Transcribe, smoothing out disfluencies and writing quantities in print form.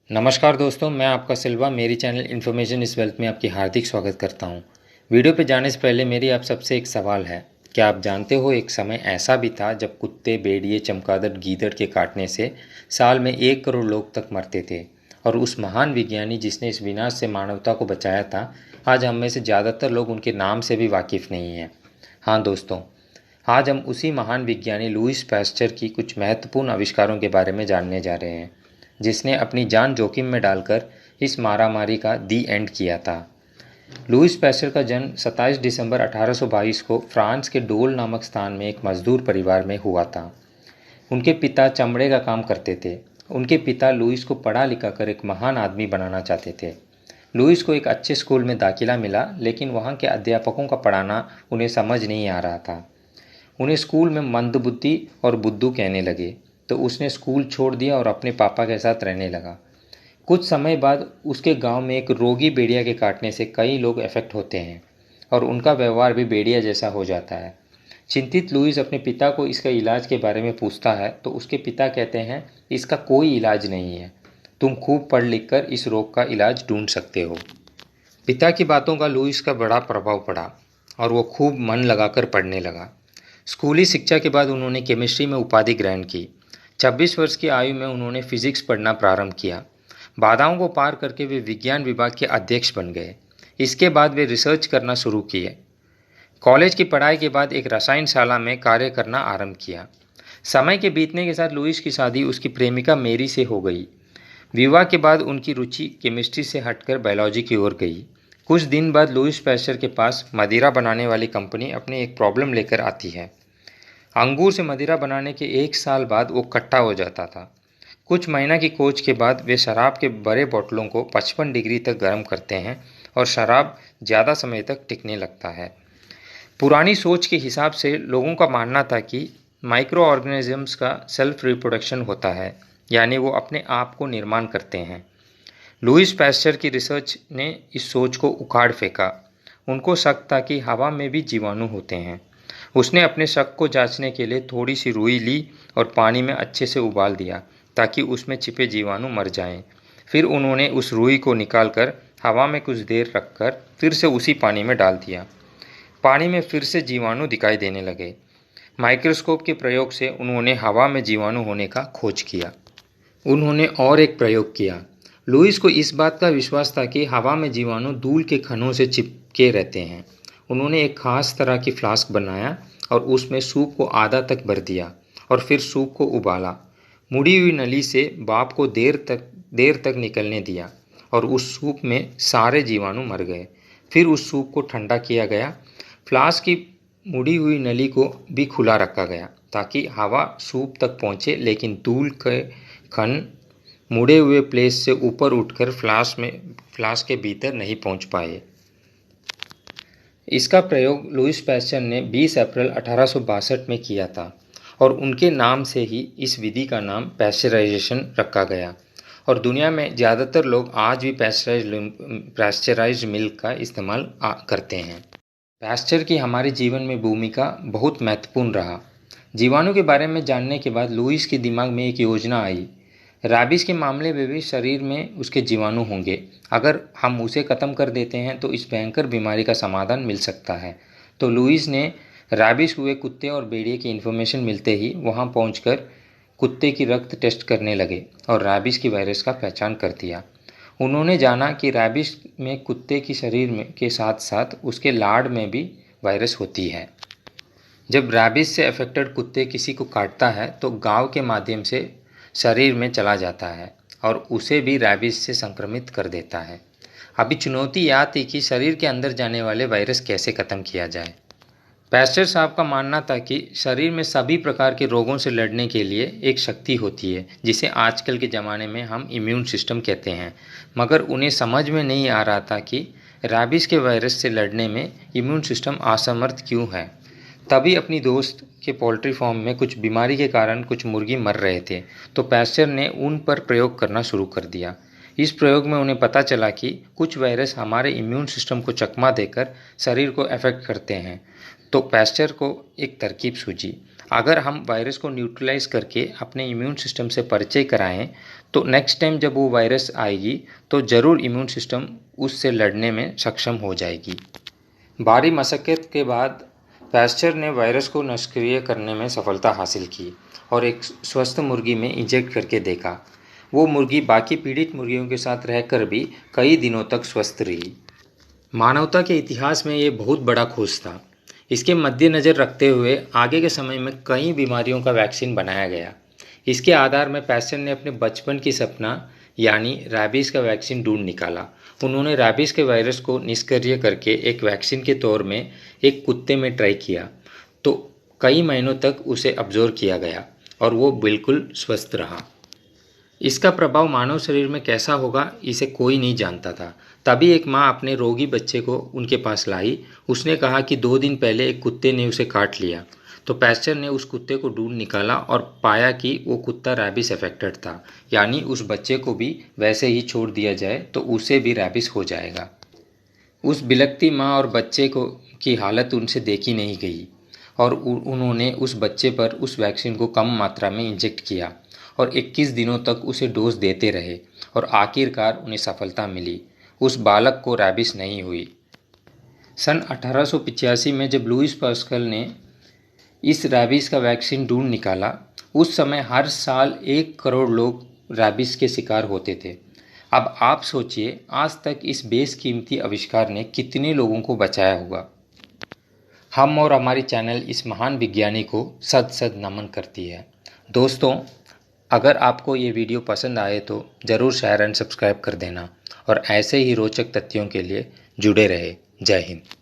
नमस्कार दोस्तों, मैं आपका सिल्वा मेरी चैनल इन्फॉर्मेशन इस वेल्थ में आपकी हार्दिक स्वागत करता हूं। वीडियो पे जाने से पहले मेरी आप सबसे एक सवाल है। क्या आप जानते हो एक समय ऐसा भी था जब कुत्ते, भेड़िए, चमगादड़, गीदड़ के काटने से साल में 1 करोड़ लोग तक मरते थे। और उस महान विज्ञानी जिसने इस विनाश से मानवता को बचाया था, आज हम में से ज़्यादातर लोग उनके नाम से भी वाकिफ़ नहीं हैं। हाँ दोस्तों, आज हम उसी महान विज्ञानी लुईस पैस्चर की कुछ महत्वपूर्ण आविष्कारों के बारे में जानने जा रहे हैं, जिसने अपनी जान जोखिम में डालकर इस मारामारी का दी एंड किया था। लुईस पैस्चर का जन्म 27 दिसंबर 1822 को फ्रांस के डोल नामक स्थान में एक मजदूर परिवार में हुआ था। उनके पिता चमड़े का काम करते थे। उनके पिता लुईस को पढ़ा लिखा कर एक महान आदमी बनाना चाहते थे। लुईस को एक अच्छे स्कूल में दाखिला मिला, लेकिन वहाँ के अध्यापकों का पढ़ाना उन्हें समझ नहीं आ रहा था। उन्हें स्कूल में मंदबुद्धि और बुद्धू कहने लगे, तो उसने स्कूल छोड़ दिया और अपने पापा के साथ रहने लगा। कुछ समय बाद उसके गांव में एक रोगी भेड़िया के काटने से कई लोग अफेक्ट होते हैं और उनका व्यवहार भी भेड़िया जैसा हो जाता है। चिंतित लुईस अपने पिता को इसका इलाज के बारे में पूछता है, तो उसके पिता कहते हैं, इसका कोई इलाज नहीं है, तुम खूब पढ़ लिख कर इस रोग का इलाज ढूंढ सकते हो। पिता की बातों का लुईस का बड़ा प्रभाव पड़ा और वो खूब मन लगाकर पढ़ने लगा। स्कूली शिक्षा के बाद उन्होंने केमिस्ट्री में उपाधि ग्रहण की। 26 वर्ष की आयु में उन्होंने फिजिक्स पढ़ना प्रारंभ किया। बाधाओं को पार करके वे विज्ञान विभाग के अध्यक्ष बन गए। इसके बाद वे रिसर्च करना शुरू किए। कॉलेज की पढ़ाई के बाद एक रसायनशाला में कार्य करना आरंभ किया। समय के बीतने के साथ लुईस की शादी उसकी प्रेमिका मेरी से हो गई। विवाह के बाद उनकी रुचि केमिस्ट्री से हटकर बायोलॉजी की ओर गई। कुछ दिन बाद लुईस पैस्चर के पास मदिरा बनाने वाली कंपनी अपनी एक प्रॉब्लम लेकर आती है। अंगूर से मदिरा बनाने के 1 साल बाद वो खट्टा हो जाता था। कुछ महीना की खोज के बाद वे शराब के बड़े बोतलों को 55 डिग्री तक गर्म करते हैं और शराब ज़्यादा समय तक टिकने लगता है। पुरानी सोच के हिसाब से लोगों का मानना था कि माइक्रो ऑर्गेनिजम्स का सेल्फ रिप्रोडक्शन होता है, यानी वो अपने आप को निर्माण करते हैं। लुईस पैस्चर की रिसर्च ने इस सोच को उखाड़ फेंका। उनको शक था कि हवा में भी जीवाणु होते हैं। उसने अपने शक को जांचने के लिए थोड़ी सी रुई ली और पानी में अच्छे से उबाल दिया ताकि उसमें छिपे जीवाणु मर जाएं। फिर उन्होंने उस रुई को निकालकर हवा में कुछ देर रखकर फिर से उसी पानी में डाल दिया। पानी में फिर से जीवाणु दिखाई देने लगे। माइक्रोस्कोप के प्रयोग से उन्होंने हवा में जीवाणु होने का खोज किया। उन्होंने और एक प्रयोग किया। लुईस को इस बात का विश्वास था कि हवा में जीवाणु धूल के कणों से चिपके रहते हैं। उन्होंने एक खास तरह की फ्लास्क बनाया और उसमें सूप को आधा तक भर दिया और फिर सूप को उबाला। मुड़ी हुई नली से भाप को देर तक निकलने दिया और उस सूप में सारे जीवाणु मर गए। फिर उस सूप को ठंडा किया गया। फ्लास्क की मुड़ी हुई नली को भी खुला रखा गया ताकि हवा सूप तक पहुंचे, लेकिन धूल के कण मुड़े हुए प्लेस से ऊपर उठकर फ्लास्क के भीतर नहीं पहुंच पाए। इसका प्रयोग लुईस पैस्चर ने 20 अप्रैल 1862 में किया था और उनके नाम से ही इस विधि का नाम पैस्चराइजेशन रखा गया। और दुनिया में ज़्यादातर लोग आज भी पैस्चराइज्ड मिल्क का इस्तेमाल करते हैं। पैस्चर की हमारे जीवन में भूमिका बहुत महत्वपूर्ण रहा। जीवाणु के बारे में जानने के बाद लुईस के दिमाग में एक योजना आई। रैबिस के मामले में भी शरीर में उसके जीवाणु होंगे। अगर हम उसे ख़त्म कर देते हैं तो इस भयंकर बीमारी का समाधान मिल सकता है। तो लुईस ने रैबिस हुए कुत्ते और भेड़िए की इन्फॉर्मेशन मिलते ही वहां पहुंचकर कुत्ते की रक्त टेस्ट करने लगे और रैबिस की वायरस का पहचान कर दिया। उन्होंने जाना कि रैबिस में कुत्ते की शरीर में के साथ साथ उसके लाड़ में भी वायरस होती है। जब रैबिस से अफेक्टेड कुत्ते किसी को काटता है तो गाँव के माध्यम से शरीर में चला जाता है और उसे भी रैबिस से संक्रमित कर देता है। अभी चुनौती यह थी कि शरीर के अंदर जाने वाले वायरस कैसे ख़त्म किया जाए। पैस्चर साहब का मानना था कि शरीर में सभी प्रकार के रोगों से लड़ने के लिए एक शक्ति होती है, जिसे आजकल के ज़माने में हम इम्यून सिस्टम कहते हैं। मगर उन्हें समझ में नहीं आ रहा था कि रैबिस के वायरस से लड़ने में इम्यून सिस्टम असमर्थ क्यों है। तभी अपनी दोस्त के पोल्ट्री फार्म में कुछ बीमारी के कारण कुछ मुर्गी मर रहे थे, तो पैस्चर ने उन पर प्रयोग करना शुरू कर दिया। इस प्रयोग में उन्हें पता चला कि कुछ वायरस हमारे इम्यून सिस्टम को चकमा देकर शरीर को अफेक्ट करते हैं। तो पैस्चर को एक तरकीब सूझी। अगर हम वायरस को न्यूट्रलाइज करके अपने इम्यून सिस्टम से परिचय कराएं तो नेक्स्ट टाइम जब वो वायरस आएगी तो ज़रूर इम्यून सिस्टम उससे लड़ने में सक्षम हो जाएगी। भारी मशक्क़त के बाद पैस्चर ने वायरस को निष्क्रिय करने में सफलता हासिल की और एक स्वस्थ मुर्गी में इंजेक्ट करके देखा। वो मुर्गी बाकी पीड़ित मुर्गियों के साथ रहकर भी कई दिनों तक स्वस्थ रही। मानवता के इतिहास में ये बहुत बड़ा खोज था। इसके मद्देनज़र रखते हुए आगे के समय में कई बीमारियों का वैक्सीन बनाया गया। इसके आधार में पैस्चर ने अपने बचपन की सपना यानी रैबीज़ का वैक्सीन ढूंढ निकाला। उन्होंने रैबीज़ के वायरस को निष्क्रिय करके एक वैक्सीन के तौर में एक कुत्ते में ट्राई किया, तो कई महीनों तक उसे ऑब्जर्व किया गया और वो बिल्कुल स्वस्थ रहा। इसका प्रभाव मानव शरीर में कैसा होगा इसे कोई नहीं जानता था। तभी एक माँ अपने रोगी बच्चे को उनके पास लाई। उसने कहा कि 2 दिन पहले एक कुत्ते ने उसे काट लिया। तो पैस्चर ने उस कुत्ते को ढूंढ निकाला और पाया कि वो कुत्ता रैबिस अफेक्टेड था, यानी उस बच्चे को भी वैसे ही छोड़ दिया जाए तो उसे भी रैबिस हो जाएगा। उस बिलखती माँ और बच्चे को की हालत उनसे देखी नहीं गई और उन्होंने उस बच्चे पर उस वैक्सीन को कम मात्रा में इंजेक्ट किया और 21 दिनों तक उसे डोज देते रहे और आखिरकार उन्हें सफलता मिली। उस बालक को रैबिस नहीं हुई। सन 1885 में जब लुईस पास्कल ने इस रैबिस का वैक्सीन ढूंढ निकाला, उस समय हर साल 1 करोड़ लोग रैबिस के शिकार होते थे। अब आप सोचिए, आज तक इस बेशकीमती आविष्कार ने कितने लोगों को बचाया होगा। हम और हमारी चैनल इस महान विज्ञानी को सद सद नमन करती है। दोस्तों, अगर आपको ये वीडियो पसंद आए तो ज़रूर शेयर एंड सब्सक्राइब कर देना और ऐसे ही रोचक तथ्यों के लिए जुड़े रहे। जय हिंद।